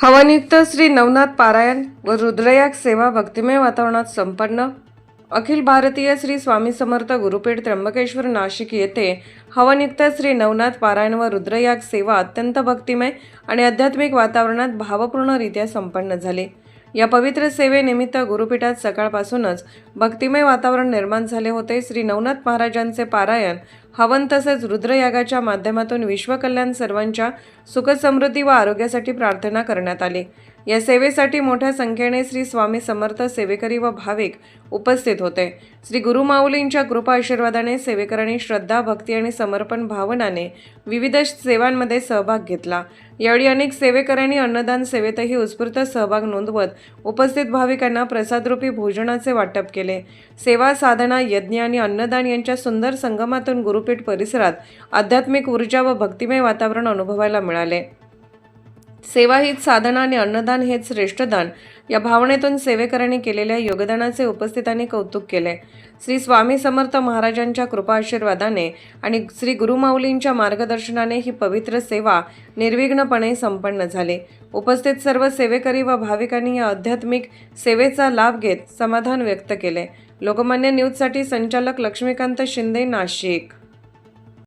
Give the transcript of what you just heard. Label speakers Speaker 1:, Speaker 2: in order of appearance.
Speaker 1: हवनयुक्त श्री नवनाथ पारायण व रुद्रयाग सेवा भक्तिमय वातावरणात संपन्न. अखिल भारतीय श्री स्वामी समर्थ गुरुपीठ त्र्यंबकेश्वर नाशिक येथे हवनयुक्त श्री नवनाथ पारायण व रुद्रयाग सेवा अत्यंत भक्तिमय आणि आध्यात्मिक वातावरणात भावपूर्णरित्या संपन्न झाली. या पवित्र सेवेनिमित्त गुरुपीठात सकाळपासूनच भक्तिमय वातावरण निर्माण झाले होते. श्री नवनाथ महाराजांचे पारायण, हवन तसेच रुद्रयागाच्या माध्यमातून विश्वकल्याण, सर्वांच्या सुख समृद्धी व आरोग्यासाठी प्रार्थना करण्यात आली. या सेवेसाठी मोठ्या संख्येने श्री स्वामी समर्थ सेवेकरी व भाविक उपस्थित होते. श्री गुरुमाऊलींच्या कृपा आशीर्वादाने सेवेकरांनी श्रद्धा, भक्ती आणि समर्पण भावनाने विविध सेवांमध्ये सहभाग घेतला. यावेळी अनेक सेवेकऱ्यांनी अन्नदान सेवेतही उत्स्फूर्त सहभाग नोंदवत उपस्थित भाविकांना प्रसादरूपी भोजनाचे वाटप केले. सेवा, साधना, यज्ञ आणि अन्नदान यांच्या सुंदर संगमातून गुरुपीठ परिसरात आध्यात्मिक ऊर्जा व भक्तिमय वातावरण अनुभवायला मिळाले. सेवा हीच साधना आणि अन्नदान हेच श्रेष्ठ दान या भावनेतून सेवेकरांनी केलेल्या योगदानाचे उपस्थितांनी कौतुक केले. श्री स्वामी समर्थ महाराजांच्या कृपा आशीर्वादाने आणि श्री गुरुमाऊलींच्या मार्गदर्शनाने ही पवित्र सेवा निर्विघ्नपणे संपन्न झाली. उपस्थित सर्व सेवेकरी व भाविकांनी या आध्यात्मिक सेवेचा लाभ घेत समाधान व्यक्त केले. लोकमान्य न्यूजसाठी संचालक लक्ष्मीकांत शिंदे, नाशिक.